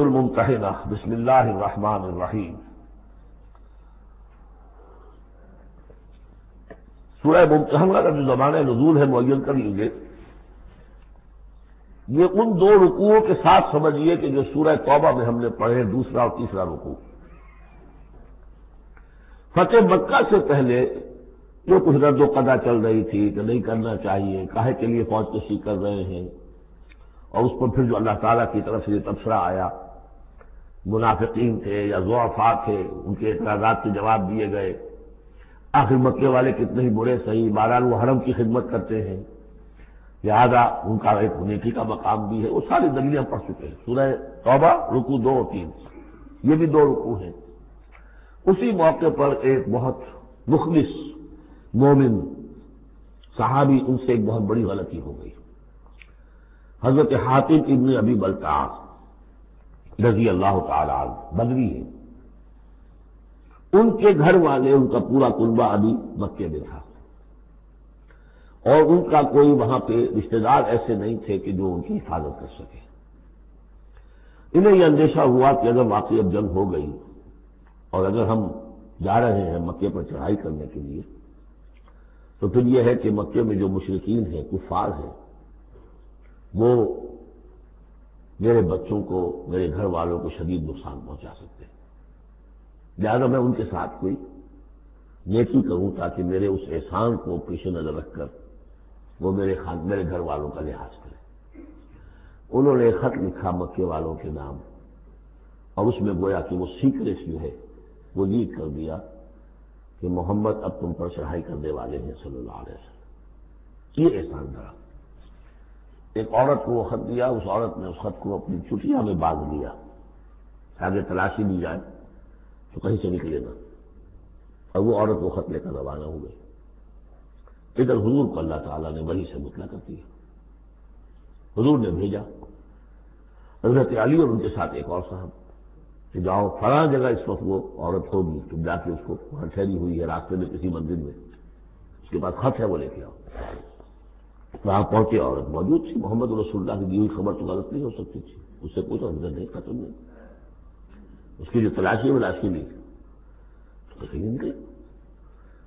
الممتحنہ بسم اللہ الرحمن الرحیم۔ سورہ ممتحنہ کا جو زمانہ نزول ہے معین کر لیجیے، یہ ان دو رکوعوں کے ساتھ سمجھیے کہ جو سورہ توبہ میں ہم نے پڑھے، دوسرا اور تیسرا رکوع۔ فتح مکہ سے پہلے جو کچھ رد و قضا چل رہی تھی کہ نہیں کرنا چاہیے، کاہے کے لیے فوج کشی کر رہے ہیں، اور اس پر پھر جو اللہ تعالیٰ کی طرف سے یہ تبصرہ آیا، منافقین تھے یا ضعفاء تھے، ان کے اعتراضات کے جواب دیے گئے۔ آخر مکے والے کتنے ہی برے صحیح، بہرحال وہ حرم کی خدمت کرتے ہیں، لہذا ان کا ایک نیکی کا مقام بھی ہے۔ وہ ساری دلیلیں پڑھ چکے ہیں۔ سورہ توبہ رکوع 2 اور 3، یہ بھی 2 رکوع ہیں۔ اسی موقع پر ایک بہت مخلص مومن صحابی، ان سے ایک بہت بڑی غلطی ہو گئی۔ حضرت حاتم ابن ابی بلتعہ رضی اللہ تعالی عنہ بدری ہیں، ان کے گھر والے، ان کا پورا کنبہ ابھی مکے میں تھا، اور ان کا کوئی وہاں پہ رشتہ دار ایسے نہیں تھے کہ جو ان کی حفاظت کر سکے۔ انہیں یہ اندیشہ ہوا کہ اگر واقعی اب جنگ ہو گئی اور اگر ہم جا رہے ہیں مکے پر چڑھائی کرنے کے لیے، تو پھر یہ ہے کہ مکے میں جو مشرکین ہیں، کفار ہیں، وہ میرے بچوں کو، میرے گھر والوں کو شدید نقصان پہنچا سکتے ہیں، لہذا میں ان کے ساتھ کوئی نیکی کروں تاکہ میرے اس احسان کو پیش نظر رکھ کر وہ میرے گھر والوں کا لحاظ کریں۔ انہوں نے خط لکھا مکے والوں کے نام، اور اس میں گویا کہ وہ سیکریٹ جو ہے وہ لیک کر دیا کہ محمد اب تم پر چڑھائی کرنے والے ہیں صلی اللہ علیہ وسلم۔ یہ احسان دھرا۔ ایک عورت کو وہ خط دیا، اس عورت نے اس خط کو اپنی چٹیا میں باندھ لیا تاکہ تلاشی لی جائے تو کہیں سے نکلے نہ، اور وہ عورت وہ خط لے کر روانہ ہو گئی۔ ادھر حضور کو اللہ تعالیٰ نے وحی سے مطلع کر دیا۔ حضور نے بھیجا حضرت علی اور ان کے ساتھ ایک اور صاحب کہ جاؤ فلاں جگہ اس وقت وہ عورت ہوگی، تم جا کے اس کو وہاں ٹھہری ہوئی ہے راستے میں کسی مندر میں، اس کے پاس خط ہے، وہ لے کے آؤ۔ وہاں پہنچے، عورت موجود تھی۔ محمد رسول اللہ کی دی ہوئی خبر تو غلط نہیں ہو سکتی تھی، اس سے کوئی تو نہیں ختم نہیں۔ اس کی جو تلاشی لی تو کہیں نکلے۔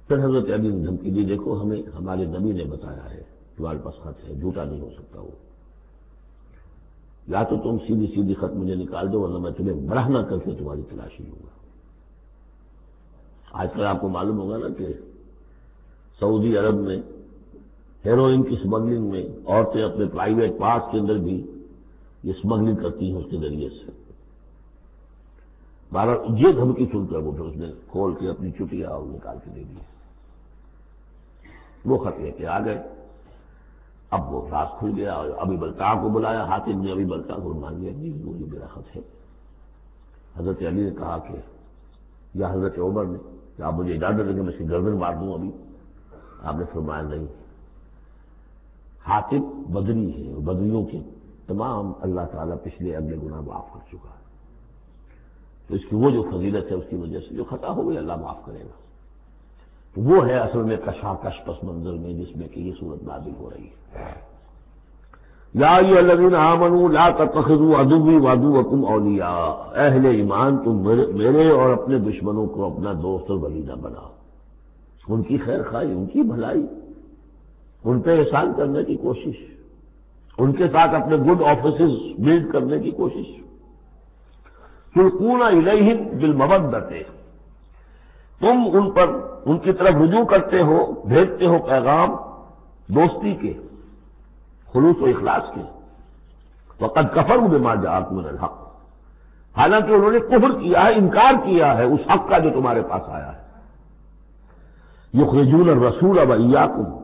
پھر حضرت علی نے دھمکی دی، دیکھو ہمیں ہمارے نبی نے بتایا ہے تمہارے پاس خط ہے، جھوٹا نہیں ہو سکتا وہ، یا تو تم سیدھی خط مجھے نکال دو ورنہ میں تمہیں براہ نہ کر کے تمہاری تلاشی لوں گا۔ آج کل آپ کو معلوم ہوگا نا کہ سعودی عرب میں ہیروئن کی اسمگلنگ میں عورتیں اپنے پرائیویٹ پارٹس کے اندر بھی یہ اسمگلنگ کرتی ہیں اس کے ذریعے سے۔ بہرحال یہ دھمکی سن کر وہ پھر اس نے کھول کے اپنی چٹیا اور نکال کے دے دی، وہ خط لے کے آ گئے۔ اب وہ راز کھل گیا اور ابی بلتعہ کو بلایا۔ حاتم نے ابی بلتعہ کو مان لیا، جی وہ میرا خط ہے۔ حضرت علی نے کہا کہ یا حضرت عمر نے کہ آپ مجھے اجازت دیں کہ میں اس کی گردن مار دوں ابھی؟ آپ نے فرمایا نہیں، حاتم بدری ہے، اور بدریوں کے تمام اللہ تعالیٰ پچھلے اگلے گناہ معاف کر چکا ہے، تو اس کی وہ جو فضیلت ہے اس کی وجہ سے جو خطا ہو گئی اللہ معاف کرے گا۔ تو وہ ہے اصل میں کشاکش پس منظر میں جس میں کہ یہ صورت نازل ہو رہی ہے۔ یا ایھا الذین آمنوا لا تتخذوا عدوی وعدوکم اولیاء، اہل ایمان تم میرے اور اپنے دشمنوں کو اپنا دوست اور ولی نہ بناؤ۔ ان کی خیر خواہی، ان کی بھلائی، ان پہ احسان کرنے کی کوشش، ان کے ساتھ اپنے گڈ آفیسز بلڈ کرنے کی کوشش۔ تلقون الیہم بالمودۃ، تم ان پر ان کی طرف رجوع کرتے ہو، بھیجتے ہو پیغام دوستی کے، خلوص و اخلاص کے۔ وقد کفروا بما جاءکم من الحق، حالانکہ انہوں نے کفر کیا ہے، انکار کیا ہے اس حق کا جو تمہارے پاس آیا ہے۔ یخرجون الرسول وایاکم،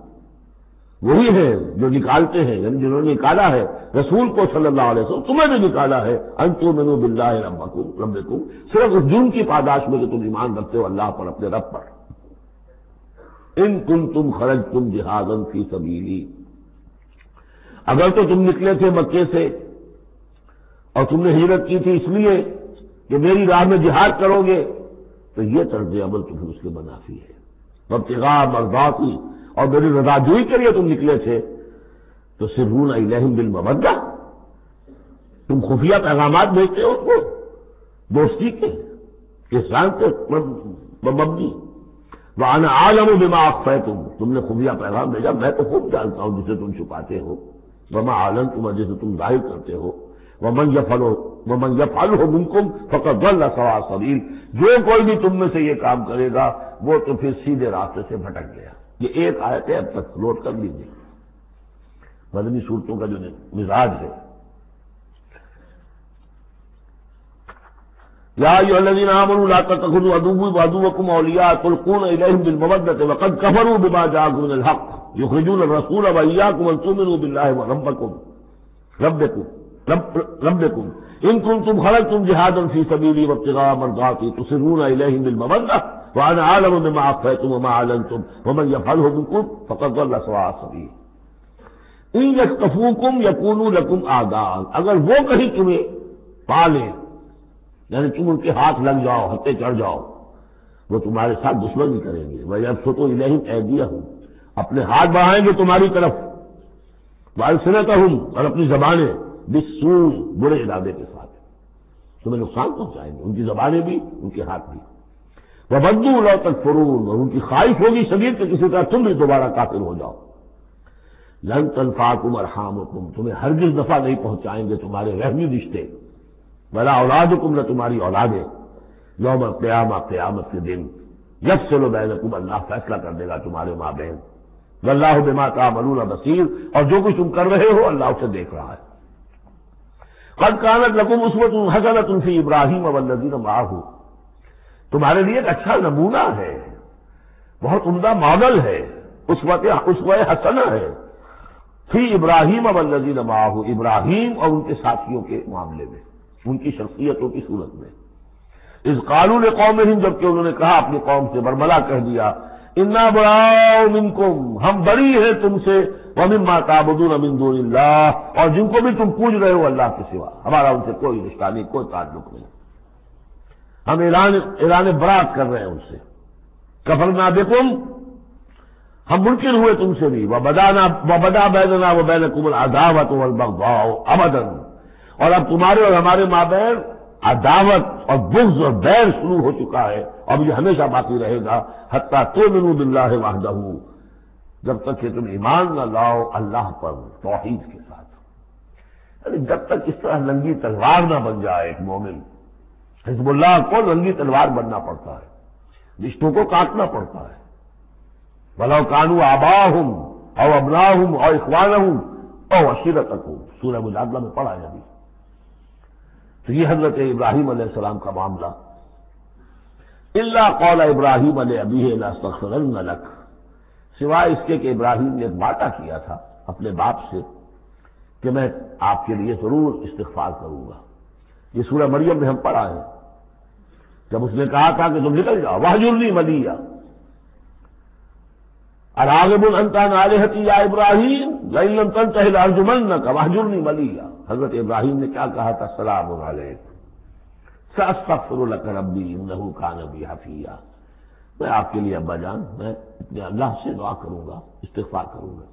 وہی ہے جو نکالتے ہیں، یعنی جنہوں نے نکالا ہے رسول کو صلی اللہ علیہ وسلم، تمہیں بھی نکالا ہے، ان تؤمنوا باللہ ربکم، صرف اس جرم کی پاداش میں کہ تم ایمان رکھتے ہو اللہ پر، اپنے رب پر۔ ان کنتم خرجتم جہادا فی سبیلی، اگر تو تم نکلے تھے مکے سے اور تم نے ہجرت کی تھی اس لیے کہ میری راہ میں جہاد کرو گے، تو یہ طرز عمل تو پھر اس کے منافی ہے۔ وابتغاء مرضاتی، اور میری رضا جوئی کے لیے تم نکلے تھے، تو سرون الیہم بالمودۃ، تم خفیہ پیغامات بھیجتے ہو کو دوستی کے احسان کے مبنی وَأَنَا أَعْلَمُ بِمَا أَخْفَيْتُمْ تم نے خفیہ پیغام بھیجا، میں تو خوب جانتا ہوں جسے تم چھپاتے ہو، وَمَا أَعْلَنْتُمْ جسے تم ظاہر کرتے ہو، وَمَنْ يَفْعَلْهُ مِنْكُمْ فَقَدْ ضَلَّ سَوَاءَ السَّبِيلِ جو کوئی بھی تم میں سے یہ کام کرے گا وہ تو پھر سیدھے راستے سے بھٹک گیا۔ یہ ایک آیت ہے، اب تک نوٹ کر لیجیے مدنی صورتوں کا جو مزاج ہے۔ یا ایھا الذین آمنوا لا تتخذوا عدوی وعدوکم اولیاء تلقون الیہم بالمودۃ وقد کفروا بما جاءکم من الحق یخرجون الرسول وایاکم ان تؤمنوا باللہ ربکم ان کنتم خرجتم جہادا فی سبیلی وابتغاء مرضاتی تسرون الیہم بالمودۃ وانا اعلم بما اخفیتم وما اعلنتم ومن یفعلہ منکم فقد ضل سواء السبیل ان یثقفوکم یکونوا لکم اعداء اگر وہ کہیں تمہیں پالیں یعنی تم ان کے ہاتھ لگ جاؤ، ہتھے چڑھ جاؤ، وہ تمہارے ساتھ دشمنی کریں گے۔ وَيَبْسُطُوا إِلَيْهِمْ أَيْدِيَهُمْ اپنے ہاتھ بڑھائیں گے تمہاری طرف، وَأَلْسِنَتَهُمْ اور اپنی زبانیں بِالسُّوءِ برے ارادے کے ساتھ تمہیں نقصان پہنچائیں گے، ان کی زبانیں بھی ان کے ہاتھ بھی۔ وَوَدُّوا لَوْ تَكْفُرُونَ اور ان کی خواہش ہوگی شدید کہ کسی طرح تم بھی دوبارہ کافر ہو جاؤ۔ لَن تَنفَعَكُمْ أَرْحَامُكُمْ تمہیں ہرگز نفع نہیں پہنچائیں گے تمہارے رحمی رشتے، ولا اولادکم نہ تمہاری اولادیں، یوم القیامہ قیامت کے دن یفصل بینکم اللہ فیصلہ کر دے گا تمہارے مابین، واللہ بما تعملون بصیر اور جو کچھ تم کر رہے ہو اللہ اسے دیکھ رہا ہے۔ قد کانت لکم اسوۃ حسنۃ فی ابراہیم والذین معہ تمہارے لیے ایک اچھا نمونہ ہے، بہت عمدہ ماڈل ہے، اسوہ حسنہ ہے فی ابراہیم والذین معہ ابراہیم اور ان کے ساتھیوں کے معاملے میں، ان کی شخصیتوں کی صورت میں۔ اذ قالوا لقومہم جبکہ انہوں نے کہا اپنی قوم سے، برملا کہہ دیا، انا براء منکم ہم بری ہیں تم سے، ومما تعبدون من دون اللہ اور جن کو بھی تم پوج رہے ہو اللہ کے سوا، ہمارا ان سے کوئی رشتہ نہیں، کوئی تعلق نہیں، ہم اعلان برات کر رہے ہیں ان سے۔ کفرنا بکم ہم منکر ہوئے تم سے بھی، وبدا بیننا وبینکم العداوۃ والبغضاء ابدا اور اب تمہارے اور ہمارے مابین عداوت اور بغض اور بیر شروع ہو چکا ہے، اب یہ ہمیشہ باقی رہے گا، حتیٰ تؤمنوا باللہ وحدہ جب تک کہ تم ایمان نہ لاؤ اللہ پر توحید کے ساتھ، یعنی جب تک اس طرح ننگی تلوار نہ بن جائے ایک مومن۔ حزب اللہ کو ننگی تلوار بننا پڑتا ہے، رشتوں کو کاٹنا پڑتا ہے، وَلَوْ كَانُوا آبَاءَهُمْ أَوْ أَبْنَاءَهُمْ أَوْ إِخْوَانَهُمْ أَوْ عَشِيرَتَهُمْ سورہ مجادلہ میں پڑھا ہے ابھی۔ تو یہ حضرت ابراہیم علیہ السلام کا معاملہ، الا قول ابراہیم لأبیہ لأستغفرن لک سوائے اس کے کہ ابراہیم نے ایک وعدہ کیا تھا اپنے باپ سے کہ میں آپ کے لیے ضرور استغفار کروں گا۔ یہ سورہ مریم میں ہم پڑھا ہے، جب اس نے کہا تھا کہ تم نکل جاؤ، وَاہْجُرْنِی مَلِیًّا اراغب انت عن آلہتی یا ابراہیم لئن لم تنتہ لارجمنک واہجرنی ملیہ۔ حضرت ابراہیم نے کیا کہا تھا؟ سلام علیک ساستغفر لک ربی انہ کان بی حفیہ، میں آپ کے لیے ابا جان میں اپنے اللہ سے دعا کروں گا، استغفار کروں گا۔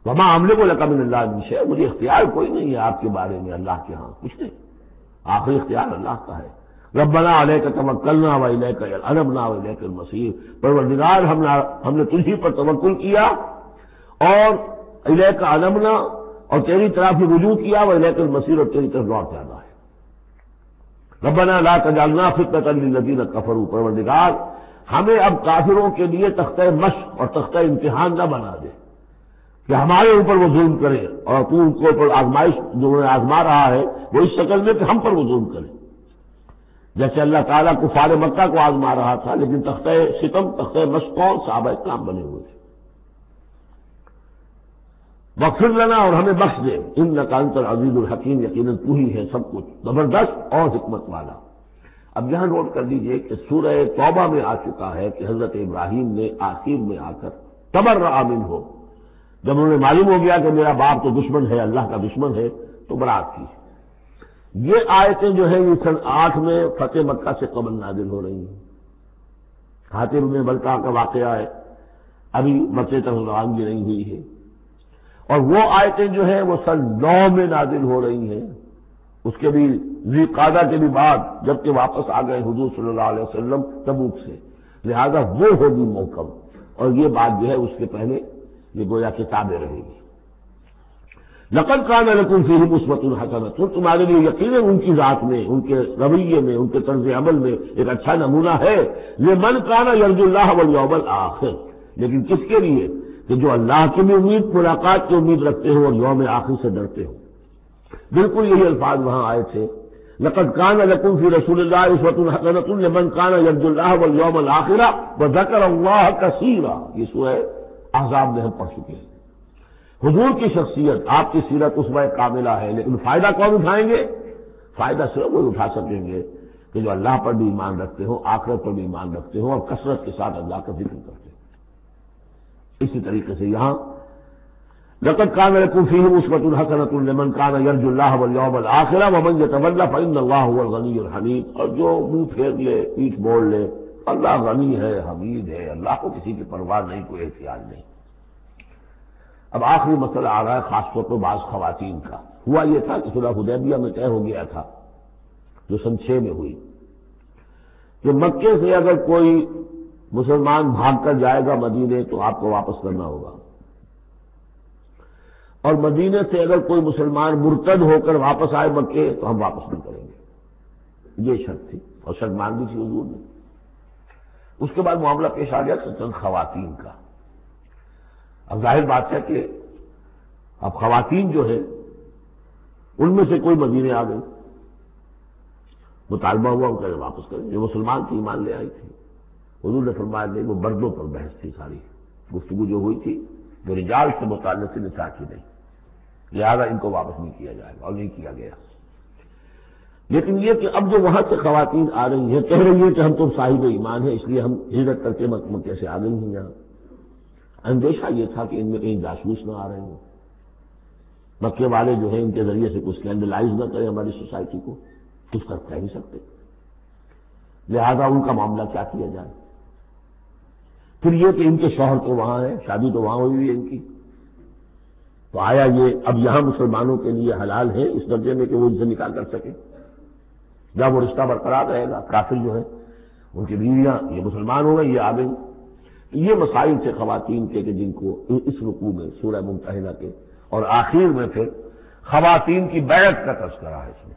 وما املک لک من اللہ من شیء مجھے اختیار کوئی نہیں ہے آپ کے بارے میں اللہ کے ہاں کچھ نہیں، آخری اختیار اللہ کا ہے۔ ربنا علیک توکلنا والیک انبنا والیک المصیر پروردگار ہم نے تجھی پر توکل کیا اور الیک انبنا اور تیری طرف ہی رجوع کیا، والیک المصیر اور تیری طرف لوٹ جانا ہے۔ ربنا لا تجعلنا فتنة للذین کفروا پروردگار ہمیں اب کافروں کے لیے تختہ مشق اور تختہ امتحان نہ بنا دے کہ ہمارے اوپر وہ ظلم کرے اور تو ان کو اوپر آزمائش جو انہیں آزما رہا ہے وہ اس شکل میں کہ ہم پر وہ ظلم کرے، جیسے اللہ تعالیٰ کفار مکہ کو آزما رہا تھا، لیکن تختہ ستم تختہ مشقوں صحابہ کرام بنے ہوئے تھے۔ واغفر لنا اور ہمیں بخش دے، انک انت العزیز الحکیم یقیناً تو ہی ہے سب کچھ زبردست اور حکمت والا۔ اب یہاں نوٹ کر دیجئے کہ سورہ توبہ میں آ چکا ہے کہ حضرت ابراہیم نے آخر میں آ کر تبرأ منہ، جب انہوں نے معلوم ہو گیا کہ میرا باپ تو دشمن ہے، اللہ کا دشمن ہے، تو برات کی۔ یہ آیتیں جو ہیں یہ سن 8 میں فتح مکہ سے قبل نازل ہو رہی ہیں۔ حاطب میں بلقا کا واقعہ ہے، ابھی مکے تک روانگی نہیں ہوئی ہے، اور وہ آیتیں جو ہیں وہ سن 9 میں نازل ہو رہی ہیں، اس کے بھی ذی قعدہ کے بھی بعد جبکہ واپس آ گئے حضور صلی اللہ علیہ وسلم تبوک سے، لہذا وہ ہوگی موقع، اور یہ بات جو ہے اس کے پہلے یہ گویا کتابیں رہے گی۔ لقد کان لکم فیہم اسوۃ حسنۃ، تمہارے لیے یقیناً ان کی ذات میں، ان کے رویے میں، ان کے طرز عمل میں ایک اچھا نمونہ ہے، لمن کان یرجو اللہ والیوم الآخر، لیکن کس کے لیے؟ کہ جو اللہ کی بھی امید، ملاقات کی امید رکھتے ہو اور یوم آخر سے ڈرتے ہو۔ بالکل یہی الفاظ وہاں آئے تھے، لقد کان لکم فی رسول اللہ اسوۃ حسنۃ لمن کان یرجو اللہ والیوم الآخر وذکر اللہ کثیرا، یہ سورہ احزاب میں ہم پڑھ چکے ہیں۔ حضور کی شخصیت، آپ کی سیرت اسوہ کاملہ ہے، لیکن فائدہ کون اٹھائیں گے؟ فائدہ صرف وہ اٹھا سکیں گے کہ جو اللہ پر بھی ایمان رکھتے ہو، آخرت پر بھی ایمان رکھتے ہو اور کثرت کے ساتھ اللہ کا ذکر کرتے ہو۔ اسی طریقے سے یہاں لقد کان لکم فیہم اسوۃ حسنۃ لمن کان یرجو اللہ والیوم الآخر ومن یتولی فإن اللہ هو الغنی الحمید، اور جو منہ پھیر لے، پیٹھ موڑ لے، اللہ غنی ہے، حمید ہے، اللہ کو کسی کی پرواہ نہیں، کوئی احتیاج نہیں۔ اب آخری مسئلہ آ رہا ہے خاص طور پر بعض خواتین کا۔ ہوا یہ تھا کہ صلح حدیبیہ میں طے ہو گیا تھا، جو سن 6 میں ہوئی، کہ مکے سے اگر کوئی مسلمان بھاگ کر جائے گا مدینے تو آپ کو واپس کرنا ہوگا، اور مدینے سے اگر کوئی مسلمان مرتد ہو کر واپس آئے مکے تو ہم واپس نہیں کریں گے۔ یہ شرط تھی، اور شرط مان دی تھی حضور نے۔ اس کے بعد معاملہ پیش آ گیا چند خواتین کا۔ اب ظاہر بات ہے کہ اب خواتین جو ہے ان میں سے کوئی مدینے آ گئی، مطالبہ ہوا ان کا واپس کریں، جو مسلمان تھی ایمان لے آئی تھی۔ حضور نے فرمایا نہیں، وہ مردوں پر بحث تھی، ساری گفتگو جو ہوئی تھی جو رجال سے متعلق تھی نساء کی نہیں، لہذا ان کو واپس نہیں کیا جائے گا، اور نہیں کیا گیا۔ لیکن یہ کہ اب جو وہاں سے خواتین آ رہی ہیں، کہہ رہی ہیں کہ ہم تو صاحب ایمان ہیں، اس لیے ہم ہجرت کر کے مکے سے آ گئی ہیں یہاں۔ اندیشہ یہ تھا کہ ان میں کہیں جاسوس نہ آ رہے ہوں، مکے والے جو ہیں ان کے ذریعے سے کچھ اسکینڈلائز نہ کریں ہماری سوسائٹی کو، کچھ کر نہیں سکتے، لہذا ان کا معاملہ کیا کیا جائے۔ پھر یہ کہ ان کے شوہر تو وہاں ہیں، شادی تو وہاں ہوئی ہوئی ہے ان کی، تو آیا یہ اب یہاں مسلمانوں کے لیے حلال ہے اس درجے میں کہ وہ ان سے نکاح کر سکیں، جب وہ رشتہ برقرار رہے گا؟ کافر جو ہے ان کی بیویاں یہ مسلمان ہو گئی، یہ آ گئی۔ یہ مسائل تھے خواتین کے کہ جن کو اس رکوع میں سورہ ممتحنہ کے اور آخر میں پھر خواتین کی بیعت کا تذکرہ ہے اس میں،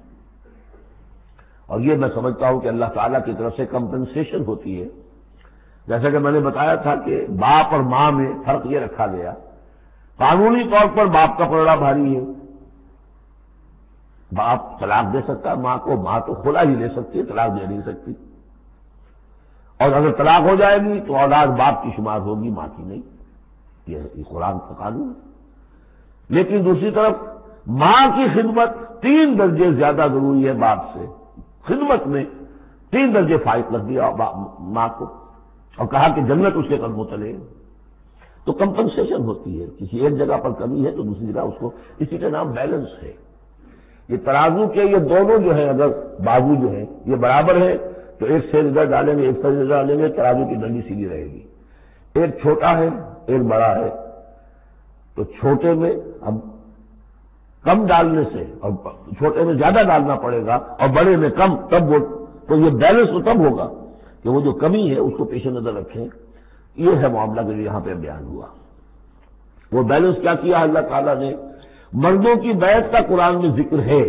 اور یہ میں سمجھتا ہوں کہ اللہ تعالیٰ کی طرف سے کمپنسیشن ہوتی ہے۔ جیسا کہ میں نے بتایا تھا کہ باپ اور ماں میں فرق یہ رکھا گیا، قانونی طور پر باپ کا پلڑا بھاری ہے، باپ طلاق دے سکتا ہے ماں کو، ماں تو خلا ہی لے سکتی ہے، طلاق دے نہیں سکتی، اور اگر طلاق ہو جائے گی تو اولاد باپ کی شمار ہوگی، ماں کی نہیں، یہ قرآن کا قانون ہے۔ لیکن دوسری طرف ماں کی خدمت 3 درجے زیادہ ضروری ہے باپ سے، خدمت میں 3 درجے فائق رکھ دیا ماں کو، اور کہا کہ جنت اس کے قدموں تلے۔ تو کمپنسیشن ہوتی ہے، کسی ایک جگہ پر کمی ہے تو دوسری جگہ اس کو، اسی کا نام بیلنس ہے۔ یہ ترازو کے یہ دونوں جو ہیں، اگر بازو جو ہیں یہ برابر ہے تو ایک سیر ادھر ڈالیں گے، ایک سیر ادھر ڈالیں گے، ترازو کی ڈنڈی سیدھی رہے گی۔ ایک چھوٹا ہے ایک بڑا ہے تو چھوٹے میں اب کم ڈالنے سے، اور چھوٹے میں زیادہ ڈالنا پڑے گا اور بڑے میں کم، تب وہ تو یہ بیلنس تو تب ہوگا کہ وہ جو کمی ہے اس کو پیش نظر رکھیں۔ یہ ہے معاملہ جو یہاں پہ بیان ہوا۔ وہ بیلنس کیا کیا اللہ تعالیٰ نے؟ مردوں کی بیعت کا قرآن میں ذکر ہے،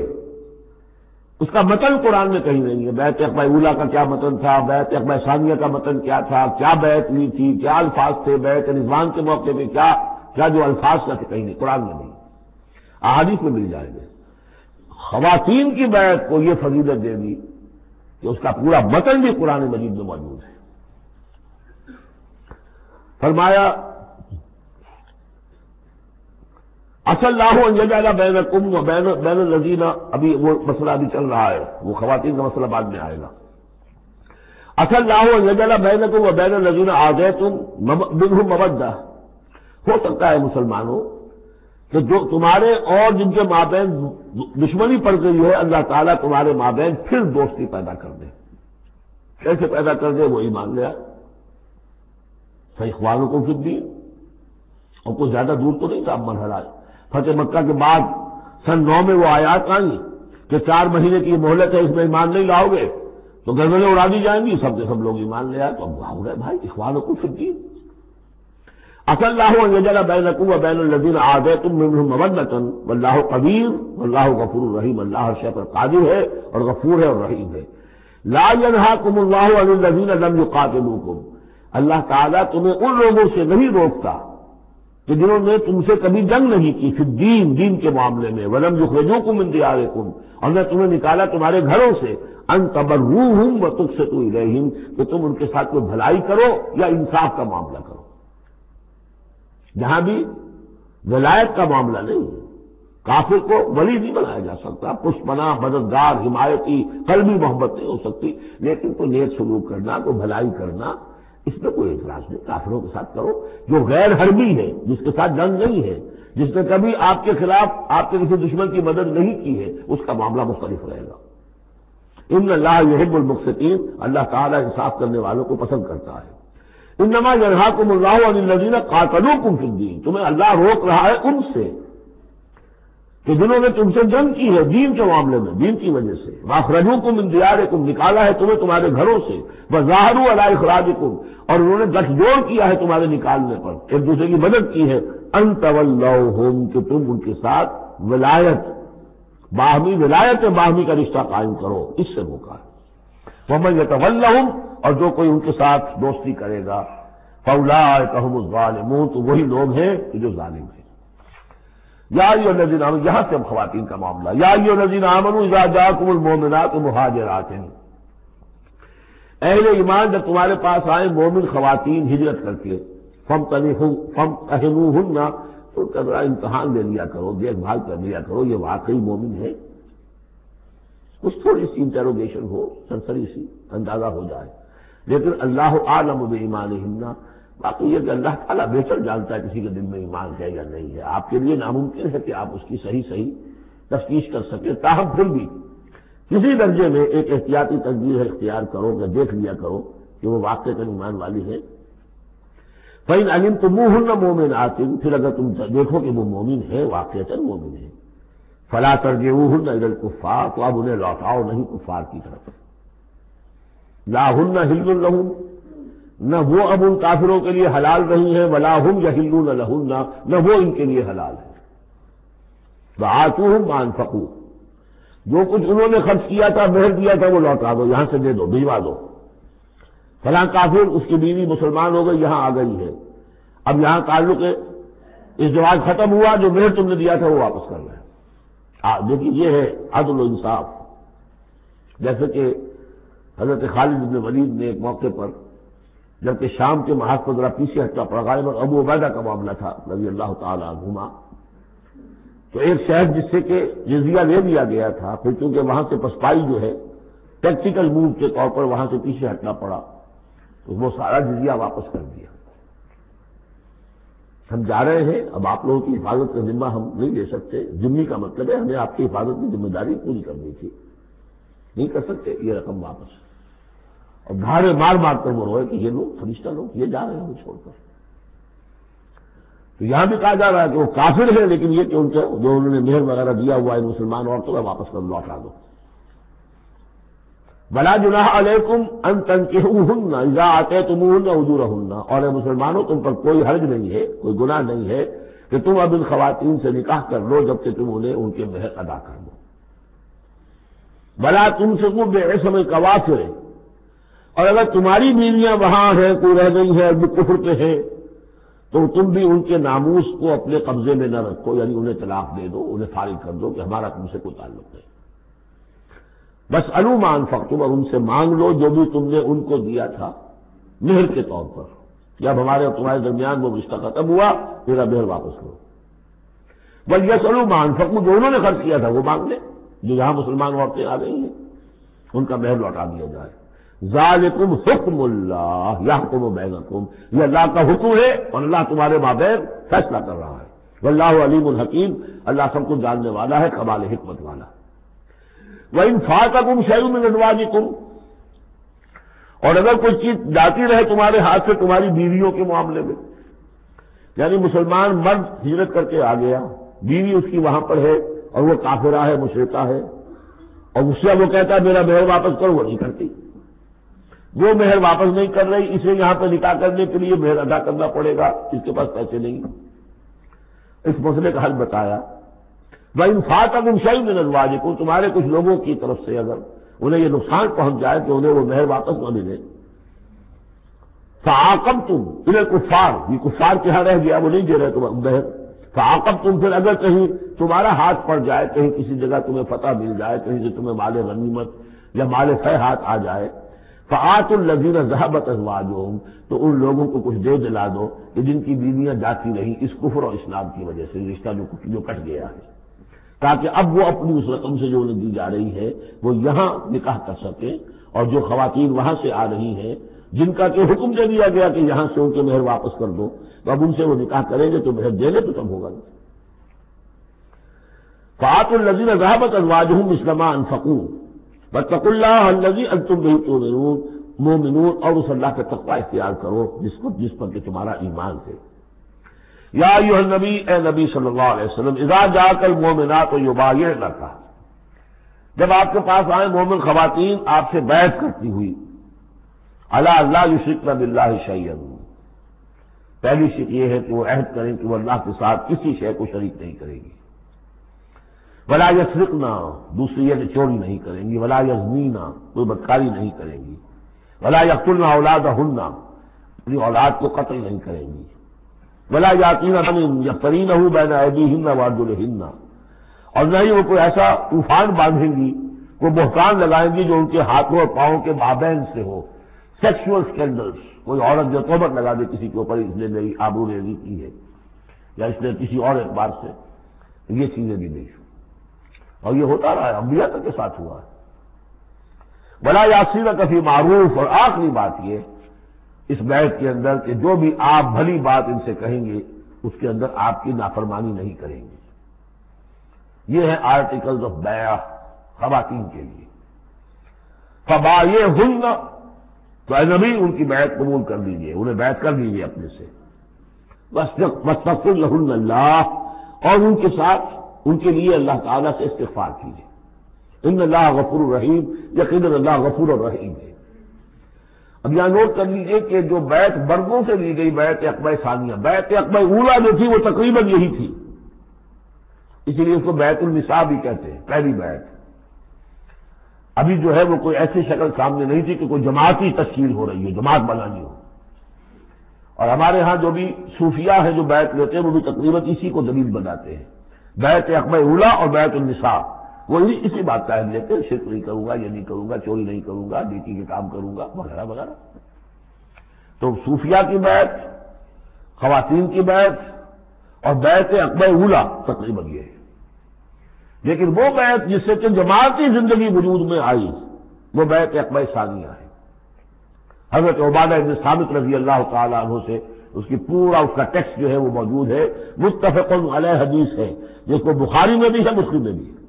اس کا متن قرآن میں کہیں نہیں ہے۔ بیعت عقبہ اولیٰ کا کیا متن تھا، بیعت عقبہ ثانیہ کا متن کیا تھا، کیا بیعت لی تھی، کیا الفاظ تھے، بیعت رضوان کے موقع پہ کیا جو الفاظ تھے، کہیں نہیں، قرآن میں نہیں، احادیث میں مل جائیں گے۔ خواتین کی بیعت کو یہ فضیلت دے دی کہ اس کا پورا متن بھی قرآن مجید میں موجود ہے۔ فرمایا اصل اللہ ان یجعل بینکم و بین الذین، ابھی وہ مسئلہ ابھی چل رہا ہے، وہ خواتین کا مسئلہ بعد میں آئے گا۔ اصل اللہ ان یجعل بینکم و بین الذین عادیتم منہم مودہ، ہو سکتا ہے مسلمانوں کہ جو تمہارے اور جن کے مابین دشمنی پڑ گئی ہے، اللہ تعالیٰ تمہارے مابین پھر دوستی پیدا کر دے۔ کیسے پیدا کر دے؟ وہ ایمان لے آئے، فاخوانکم فی الدین، اور کوئی زیادہ دور تو نہیں تھا مرحلہ۔ فتح مکہ کے بعد سن 9 میں وہ آیات آئیں کہ 4 مہینے کی مہلت ہے، اس میں ایمان نہیں لاؤ گے تو گردنیں اڑا دی جائیں گی، سب کے سب لوگ ایمان لے آئے تو اب ہو گئے بھائی اخوانکم فی الدین۔ عسى الله ان يجعل بينكم وبين الذين عاديتم منهم مودة والله قدير والله غفور رحیم، اللہ ہر شے پر قادر ہے اور غفور ہے اور رحیم ہے۔ لا ينهاكم الله عن الذين لم يقاتلوكم، اللہ تعالیٰ تمہیں ان لوگوں سے نہیں روکتا کہ جنہوں نے تم سے کبھی جنگ نہیں کی، فی الدین، دین کے معاملے میں، ولم یخرجوکم من دیارکم، اور نے تمہیں نکالا تمہارے گھروں سے، ان تبروہم وتقسطوا الیہم، کہ تم ان کے ساتھ کوئی بھلائی کرو یا انصاف کا معاملہ کرو۔ جہاں بھی ولایت کا معاملہ نہیں ہے، کافر کو ولی نہیں بنایا جا سکتا، پشت پناہ، مددگار، حمایتی، قلبی محبت نہیں ہو سکتی، لیکن کوئی نیک سلوک کرنا، کوئی بھلائی کرنا، اس میں کوئی اعتراض نہیں، کافروں کے ساتھ کرو۔ جو غیر حربی ہے، جس کے ساتھ جنگ نہیں ہے، جس نے کبھی آپ کے خلاف آپ کے کسی دشمن کی مدد نہیں کی ہے، اس کا معاملہ مختلف رہے گا۔ ان اللہ یحب المقسطین، اللہ تعالیٰ انصاف کرنے والوں کو پسند کرتا ہے۔ انما ینہاکم اللہ عن الذین قاتلوکم فی الدین، تمہیں اللہ روک رہا ہے ان سے کہ جنہوں نے تم سے جنگ کی ہے دین کے معاملے میں، دین کی وجہ سے، واخرجوکم من دیارکم، نکالا ہے تمہیں تمہارے گھروں سے، وظاہروا علی اخراجکم، اور انہوں نے گٹھ جوڑ کیا ہے تمہارے نکالنے پر، ایک دوسرے کی مدد کی ہے، ان تولوہم، کہ تم ان کے ساتھ ولایت، باہمی ولایت، باہمی کا رشتہ قائم کرو، اس سے روکا ہے۔ ومن یتولہم، اور جو کوئی ان کے ساتھ دوستی کرے گا، فاولئک ھم الظالمون، تو وہی لوگ ہیں کہ جو ظالم ہیں۔ یا ایھا الذین آمنوا، یہاں سے اب خواتین کا معاملہ، یا ایھا الذین آمنوا اذا جاءکم المؤمنات مہاجرات، اہل ایمان جب تمہارے پاس آئے مومن خواتین ہجرت کر کے، فامتحنوہن، تو ان کا ذرا امتحان لے لیا کرو، دیکھ بھال کر لیا کرو، یہ واقعی مومن ہے، کچھ تھوڑی سی انٹروگیشن ہو، سرسری سی اندازہ ہو جائے، لیکن اللہ اعلم بایمانہن، باقی یہ کہ اللہ تعالیٰ بہتر جانتا ہے کسی کے دل میں ایمان ہے یا نہیں ہے، آپ کے لیے ناممکن ہے کہ آپ اس کی صحیح تفتیش کر سکیں، تاہم پھر بھی کسی درجے میں ایک احتیاطی تدبیر اختیار کرو کہ دیکھ لیا کرو کہ وہ واقعی ایمان والی ہے۔ فإن علمتموہن مؤمنات، پھر اگر تم دیکھو کہ وہ مومن ہے، واقعی مومن ہے، فلا ترجعوہن الی الکفار، تو اب انہیں لوٹاؤ نہیں کفار کی طرف، لا ہن حل لہم، نہ وہ اب ان کافروں کے لیے حلال نہیں ہے، ولا ہم یحلون لہن، نہ وہ ان کے لیے حلال ہے۔ وآتوہم ما انفقوا، جو کچھ انہوں نے خرچ کیا تھا، مہر دیا تھا، وہ لوٹا دو، یہاں سے دے دو، بھجوا دو۔ فلاں کافر، اس کی بیوی مسلمان ہو گئی، یہاں آ گئی ہے، اب یہاں تعلق ازدواج ختم ہوا، جو مہر تم نے دیا تھا وہ واپس کر لیں۔ دیکھیے یہ ہے عدل و انصاف۔ جیسے کہ حضرت خالد بن ولید نے ایک موقع پر، جبکہ شام کے محاذ پر ذرا پیچھے ہٹنا پڑا، غالباً ابو عبیدہ کا معاملہ تھا رضی اللہ تعالی عنہما، تو ایک شہر جس سے کہ جزیہ لے لیا گیا تھا، پھر چونکہ وہاں سے پسپائی جو ہے ٹیکٹیکل موو کے طور پر وہاں سے پیچھے ہٹنا پڑا، تو وہ سارا جزیہ واپس کر دیا۔ ہم جا رہے ہیں، اب آپ لوگوں کی حفاظت کا ذمہ ہم نہیں لے سکتے، ذمہ کا مطلب ہے ہمیں آپ کی حفاظت کی ذمہ داری پوری کرنی تھی، نہیں کر سکتے، یہ رقم واپس۔ اور دھارے مار کر وہ روئے کہ یہ لوگ فرشتہ لوگ یہ جا رہے ہیں وہ چھوڑ کر۔ تو یہاں بھی کہا جا رہا ہے کہ وہ کافر ہیں، لیکن یہ کہ ان کے جو انہوں نے مہر وغیرہ دیا ہوا ہے مسلمان عورتوں کا واپس کر لوٹا دو۔ ولا جناح علیکم ان تنکحوہن اذا آتیتموہن اجورہن، اور اے مسلمانوں تم پر کوئی حرج نہیں ہے، کوئی گناہ نہیں ہے کہ تم اب ان خواتین سے نکاح کر لو جب کہ تم انہیں ان کے مہر ادا کر دو۔ ولا تمسکوا بعصم الکوافر، اور اگر تمہاری بیویاں وہاں ہیں، کوئی رہ گئی ہے، اب کفر پہ ہیں، تو تم بھی ان کے ناموس کو اپنے قبضے میں نہ رکھو، یعنی انہیں طلاق دے دو، انہیں فارغ کر دو کہ ہمارا تم سے کوئی تعلق نہیں۔ بس ما انفقتم، اور ان سے مانگ لو جو بھی تم نے ان کو دیا تھا مہر کے طور پر، جب ہمارے اور تمہارے درمیان وہ رشتہ ختم ہوا، میرا مہر واپس کرو۔ ولیسألوا ما انفقوا، جو انہوں نے خرچ کیا تھا وہ مانگ لیں، جو یہاں مسلمان عورتیں آ گئی ہیں ان کا مہر لوٹا دیا جائے۔ ذالکم حکم اللہ یحکم بینکم، یہ اللہ کا حکم ہے اور اللہ تمہارے مابین فیصلہ کر رہا ہے۔ واللہ علیم الحکیم، اللہ سب کو جاننے والا ہے، کمال حکمت والا۔ وَإِنْ فَاتَكُمْ شَيْءٌ مِّنْ أَزْوَاجِكُمْ، اور اگر کوئی چیز جاتی رہے تمہارے ہاتھ سے تمہاری بیویوں کے معاملے میں، یعنی مسلمان مرد ہجرت کر کے آ گیا، بیوی اس کی وہاں پر ہے اور وہ کافرہ ہے، مشرکہ ہے، اور اس سے وہ کہتا ہے میرا مہر واپس کرو، وہ نہیں کرتی. وہ مہر واپس نہیں کر رہی، اسے یہاں پہ نکاح کرنے کے لیے مہر ادا کرنا پڑے گا، اس کے پاس پیسے نہیں. اس مسئلے کا حل بتایا. وَإِنْ فَاتَكُمْ شَيْءٌ مِّنْ أَزْوَاجِكُمْ، تمہارے کچھ لوگوں کی طرف سے اگر انہیں یہ نقصان پہنچ جائے کہ انہیں وہ مہر واپس نہ ملے، فَعَاقَبْتُمْ إِلَى الْكُفَّارِ، یہ کفار کے ہاں رہ گیا، وہ نہیں دے رہے تم مہر. فَعَاقَبْتُمْ، پھر اگر کہیں تمہارا ہاتھ پڑ جائے، کہیں کسی جگہ تمہیں فتح مل جائے، کہیں سے تمہیں مال غنیمت یا مال فہ ہاتھ آ جائے، فَآتُوا الَّذِينَ ذَهَبَتْ أَزْوَاجُهُمْ، تو ان لوگوں کو کچھ دے دلا دو کہ جن کی بیویاں جاتی رہی اس کفر اور اسلام کی وجہ سے، رشتہ جو کٹ گیا ہے، تاکہ اب وہ اپنی اس رقم سے جو انہیں دی جا رہی ہے وہ یہاں نکاح کر سکیں. اور جو خواتین وہاں سے آ رہی ہیں جن کا کہ حکم دے دیا گیا کہ یہاں سے ان کے مہر واپس کر دو، تو اب ان سے وہ نکاح کریں گے تو مہر دے گے تو تب ہوگا. فَآتُوا الَّذِينَ ذَهَبَتْ أَزْوَاجُهُمْ مِثْلَ مَا أَنفَقُوا وَاتَّقُوا اللَّهَ الَّذِي أَنتُم بِهِ مؤمنون، اور اس اللہ کا تقوی اختیار کرو جس پر کہ تمہارا ایمان ہے. یا ایھا النبی، اے نبی صلی اللہ علیہ وسلم، اذا جاءک المؤمنات یبایعنک، جب آپ کے پاس آئے مومن خواتین آپ سے بیعت کرتی ہوئی، علی اللہ یشرکن باللہ شیئا، پہلی شرط یہ ہے کہ وہ عہد کریں کہ وہ اللہ کے ساتھ کسی شے کو شریک نہیں کریں گی. ولا یسرقن، دوسری یہ کہ چوری نہیں کریں گی. ولا یزنین، کوئی بدکاری نہیں کریں گی. ولا یقتلن اولادہن، اپنی اولاد کو قتل نہیں کریں گی. ولا یاتین یفترینہ بین ایدیہن وارجلہن، اور نہ ہی وہ کوئی ایسا طوفان باندھیں گی، کوئی بہتان لگائیں گی جو ان کے ہاتھوں اور پاؤں کے مابین سے ہو. سیکشول اسکینڈلس، کوئی عورت جو تہمت لگا دے کسی کے اوپر اس نے میری آبرو ریزی کی ہے یا اس نے کسی اور اعتبار سے، یہ چیزیں بھی نہیں. اور یہ ہوتا رہا ہے، انبیاء تک کے ساتھ ہوا ہے. ولا یعصینک فی معروف، اور آخری بات یہ اس بیعت کے اندر کہ جو بھی آپ بھلی بات ان سے کہیں گے اس کے اندر آپ کی نافرمانی نہیں کریں گے. یہ ہے آرٹیکلز آف بیع خواتین کے لیے. فبایعہن، تو اے نبی ان کی بیعت قبول کر لیجیے، انہیں بیعت کر لیجیے اپنے سے. واستغفر لہن اللہ، اور ان کے ساتھ ان کے لیے اللہ تعالیٰ سے استغفار کیجیے. ان اللہ غفور الرحیم، یقیناً اللہ غفور الرحیم ہے. اب یہاں نوٹ کر لیجیے کہ جو بیعت برگوں سے لی گئی بیعت عقبہ ثانیہ، بیعت عقبہ اولیٰ جو تھی وہ تقریباً یہی تھی، اسی لیے اس کو بیعت النساء بھی کہتے ہیں، پہلی بیعت. ابھی جو ہے وہ کوئی ایسی شکل سامنے نہیں تھی کہ کوئی جماعتی تشکیل ہو رہی ہے، جماعت بنانی ہو. اور ہمارے ہاں جو بھی صوفیاء ہیں جو بیعت لیتے ہیں وہ بھی تقریباً اسی کو دلیل بناتے ہیں، بیعت عقبہ اولیٰ اور بیعت النساء. وہ اسی بات کا اہم لیتے ہیں، شرک نہیں کروں گا، یہ نہیں کروں گا، چوری نہیں کروں گا، نیکی کے کام کروں گا، وغیرہ وغیرہ. تو صوفیاء کی بیعت، خواتین کی بیعت اور بیعت عقبہ اولیٰ تقریباً یہ ہے. لیکن وہ بیعت جس سے کہ جماعتی زندگی وجود میں آئی وہ بیعت عقبہ ثانیہ ہے. حضرت عبادہ بن صامت رضی اللہ تعالیٰ عنہ سے اس کی پورا اس کا ٹیکسٹ جو ہے وہ موجود ہے، متفق علیہ حدیث ہے، جس کو بخاری میں بھی ہے، مسلم میں بھی ہے.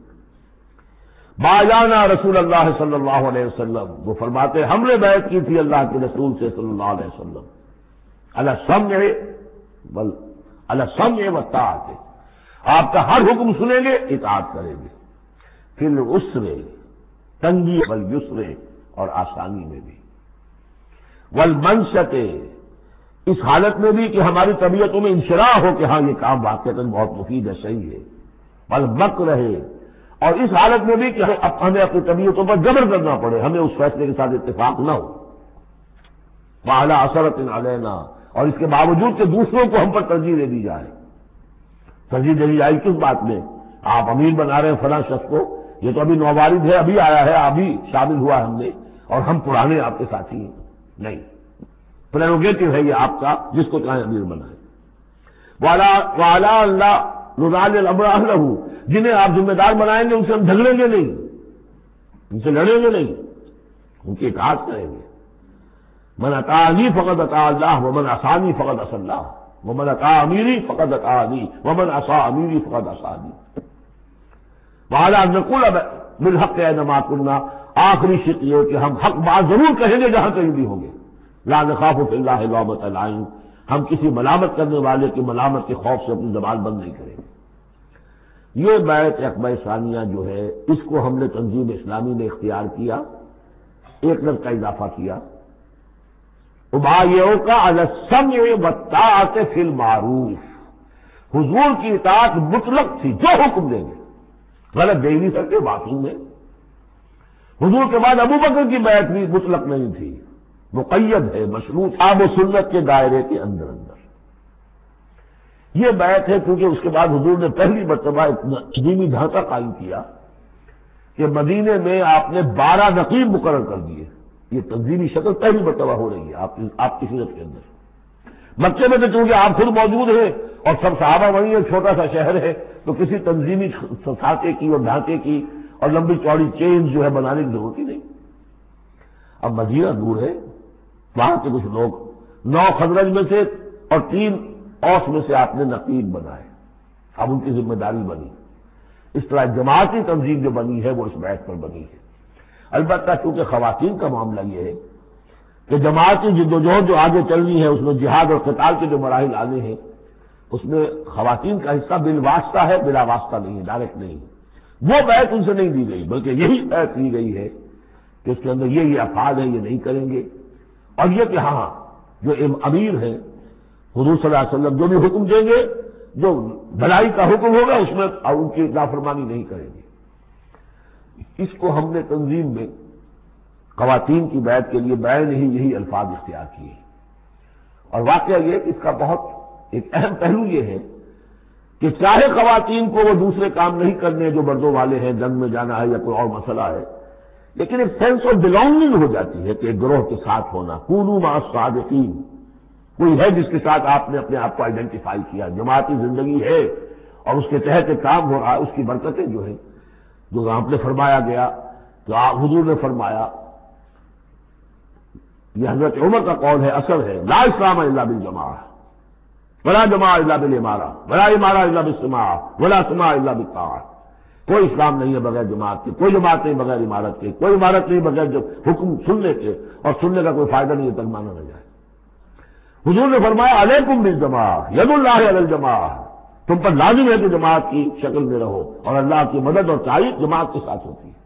بایعنا رسول اللہ صلی اللہ علیہ وسلم، وہ فرماتے ہم نے بیعت کی تھی اللہ کے رسول سے صلی اللہ علیہ وسلم، علی السمع والطاعۃ، آپ کا ہر حکم سنیں گے، اطاعت کریں گے. فی العسر، تنگی والیسر، اور آسانی میں بھی. والمنشط، اس حالت میں بھی کہ ہماری طبیعتوں میں انشراح ہو کہ ہاں یہ کام واقعتاً بہت مفید ہے، صحیح ہے. والمکر ہے، اور اس حالت میں بھی کہ ہمیں اپنی طبیعتوں پر جبر کرنا پڑے، ہمیں اس فیصلے کے ساتھ اتفاق نہ ہو. وعلی اثرۃ علینا، اور اس کے باوجود کہ دوسروں کو ہم پر ترجیح دے دی جائے. ترجیح دے دی جائے کس بات میں؟ آپ امیر بنا رہے ہیں فلاں شخص کو، یہ تو ابھی نووارد ہے، ابھی آیا ہے، ابھی شامل ہوا ہم نے، اور ہم پرانے آپ کے ساتھی ہیں. نہیں، پریروگیٹو ہے یہ آپ کا، جس کو چاہے امیر بنائے. وعلی اللہ نضال الامر اہلہ، جنہیں آپ ذمہ دار بنائیں گے ان سے ہم جھگڑیں گے نہیں، ان سے لڑیں گے نہیں، ان کی اطاعت کریں گے. من اطاعنی فقد اطاع اللہ ومن عصانی فقد عصی اللہ ومن اطاع امیری فقد اطاعنی ومن عصی امیری فقد عصانی. وعلی ان نقول بالحق اینما کنا، آخری شرط یہ کہ ہم حق بات ضرور کہیں گے جہاں کہیں بھی ہوں گے. لا نخاف فی اللہ لومۃ لائم، ہم کسی ملامت کرنے والے کی ملامت کے خوف سے اپنی زبان بند نہیں کریں گے. یہ بیعت عقبہ ثانیہ جو ہے اس کو ہم نے تنظیم اسلامی نے اختیار کیا، ایک لفظ کا اضافہ کیا، ابایعوک علی السمع والطاعۃ فی المعروف، حضور کی اطاعت مطلق تھی، جو حکم دیں گے، غلط دے نہیں سکتے معصوم ہے۔ حضور کے بعد ابو بکر کی بیعت بھی مطلق نہیں تھی، مقید ہے، مشروط کتاب و سنت کے دائرے کے اندر یہ بیعت ہے، کیونکہ اس کے بعد حضور نے پہلی مرتبہ ایک تنظیمی ڈھانچہ قائم کیا کہ مدینے میں آپ نے 12 نقیب مقرر کر دیے۔ یہ تنظیمی شکل پہلی مرتبہ ہو رہی ہے آپ کی سیرت کے اندر۔ مکے میں تو چونکہ آپ خود موجود ہیں اور سب صحابہ وہیں ہیں، چھوٹا سا شہر ہے، تو کسی تنظیمی ساتھے کی اور ڈھانچے کی اور لمبی چوڑی چین جو ہے بنانے کی ضرورت ہی نہیں۔ اب مدینہ دور ہے، وہاں کے کچھ لوگ 9 خزرج میں سے اور 3 اوس میں سے آپ نے نقیب بنائے، اب ان کی ذمہ داری بنی۔ اس طرح جماعتی تنظیم جو بنی ہے وہ اس بیعت پر بنی ہے۔ البتہ چونکہ خواتین کا معاملہ یہ ہے کہ جماعتی جدوجہد جو آگے چلنی ہے، اس میں جہاد اور قتال کے جو مراحل آنے ہیں، اس میں خواتین کا حصہ بالواسطہ ہے، بلا واسطہ نہیں ہے، ڈائریکٹ نہیں ہے۔ وہ بیعت ان سے نہیں دی گئی، بلکہ یہی بیعت دی گئی ہے کہ اس کے اندر یہ افعال ہیں، یہ نہیں کریں گے، اور یہ کہ ہاں جو امیر ہیں حضور صلی اللہ علیہ وسلم جو بھی حکم دیں گے، جو بھلائی کا حکم ہوگا اس میں ان کی نافرمانی نہیں کریں گے۔ اس کو ہم نے تنظیم میں خواتین کی بیعت کے لیے بیان ہی یہی الفاظ اختیار کیے، اور واقعہ یہ کہ اس کا بہت ایک اہم پہلو یہ ہے کہ چاہے خواتین کو وہ دوسرے کام نہیں کرنے جو مردوں والے ہیں، جنگ میں جانا ہے یا کوئی اور مسئلہ ہے، لیکن ایک سینس آف بلانگنگ ہو جاتی ہے کہ ایک گروہ کے ساتھ ہونا، کونوا مع الصادقین، کوئی ہے جس کے ساتھ آپ نے اپنے آپ کو آئیڈینٹیفائی کیا، جماعتی زندگی ہے اور اس کے تحت ایک کام ہو رہا ہے، اس کی برکتیں جو ہیں، جو آپ نے فرمایا گیا، جو حضور نے فرمایا، یہ حضرت عمر کا قول ہے، اثر ہے، لا اسلام الا بالجماعہ ولا جماعہ الا بالامارہ ولا امارہ الا بالسماع ولا سماع الا بالطاعہ۔ کوئی اسلام نہیں ہے بغیر جماعت کے، کوئی جماعت نہیں بغیر عمارت کے، کوئی عمارت نہیں بغیر جو حکم سننے کے، اور سننے کا کوئی فائدہ نہیں ہے تک مانا نہ جائے۔ حضور نے فرمایا علیکم بالجماعہ، ید اللہ علی الجماعہ، تم پر لازم ہے کہ جماعت کی شکل میں رہو، اور اللہ کی مدد اور تائید جماعت کے ساتھ ہوتی ہے۔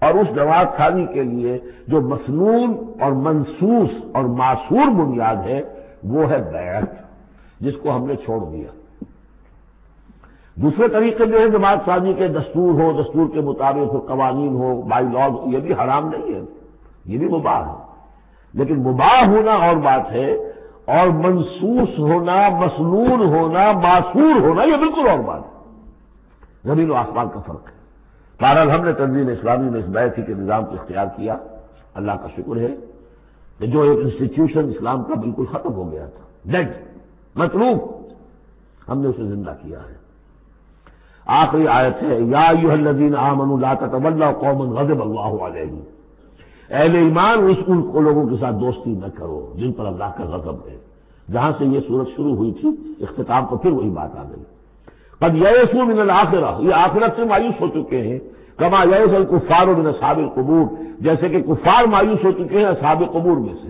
اور اس جماعت سازی کے لیے جو مسنون اور منصوص اور معصور بنیاد ہے وہ ہے بیعت، جس کو ہم نے چھوڑ دیا۔ دوسرے طریقے جو ہے جماعت سازی کے، دستور ہو، دستور کے مطابق ہو، قوانین ہو، بائی لاز، یہ بھی حرام نہیں ہے، یہ بھی مباح ہے، لیکن مباح ہونا اور بات ہے، اور منصوص ہونا، مسنون ہونا، معصور ہونا یہ بالکل اور بات ہے، زمین و آسمان کا فرق ہے۔ بہرحال ہم نے تنظیم اسلامی میں اس بیعت کے نظام کو اختیار کیا، اللہ کا شکر ہے کہ جو ایک انسٹیٹیوشن اسلام کا بالکل ختم ہو گیا تھا، ڈیڈ، مطلوب، ہم نے اسے زندہ کیا ہے۔ آخری آیت ہے، یا ایھا الذین آمنوا لا تتولوا قوما غضب اللہ علیہم، اہل ایمان ان کو لوگوں کے ساتھ دوستی نہ کرو جن پر اللہ کا غضب ہے۔ جہاں سے یہ صورت شروع ہوئی تھی، اختتام پر پھر وہی بات آ گئی۔ قد یئسوا من الآخرہ، یہ آخرت سے مایوس ہو چکے ہیں، کما یئس الکفار من اصحاب القبور، جیسے کہ کفار مایوس ہو چکے ہیں اصحاب قبور میں سے۔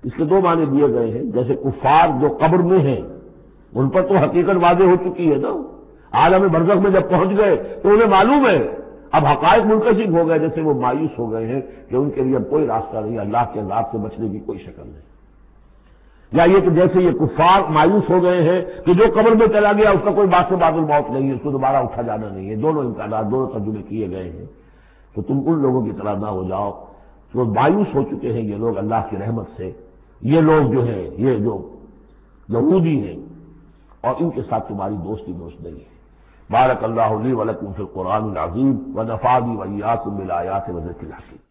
اس کے 2 معنی دیے گئے ہیں، جیسے کفار جو قبر میں ہیں ان پر تو حقیقت واضح ہو چکی ہے نا، عالم برزخ میں جب پہنچ گئے تو انہیں معلوم ہے، اب حقائق منکشف ہو گئے، جیسے وہ مایوس ہو گئے ہیں کہ ان کے لیے اب کوئی راستہ نہیں، اللہ کے عذاب سے بچنے کی کوئی شکل نہیں۔ یا یہ کہ جیسے یہ کفار مایوس ہو گئے ہیں کہ جو قبر میں چلا گیا اس کا کوئی بات سے بعد الموت نہیں ہے، اس کو دوبارہ اٹھا جانا نہیں ہے، دونوں امکانات، دونوں ترجمے کیے گئے ہیں، تو تم ان لوگوں کی طرح نہ ہو جاؤ جو مایوس ہو چکے ہیں یہ لوگ اللہ کی رحمت سے، یہ لوگ جو ہیں یہ جو یہودی ہیں، اور ان کے ساتھ تمہاری دوستی نہیں ہے۔ بارک اللہ لی ولکم فی القرآن العظیم ونفعنی وإیاکم بالآیات وذکر الحکیم۔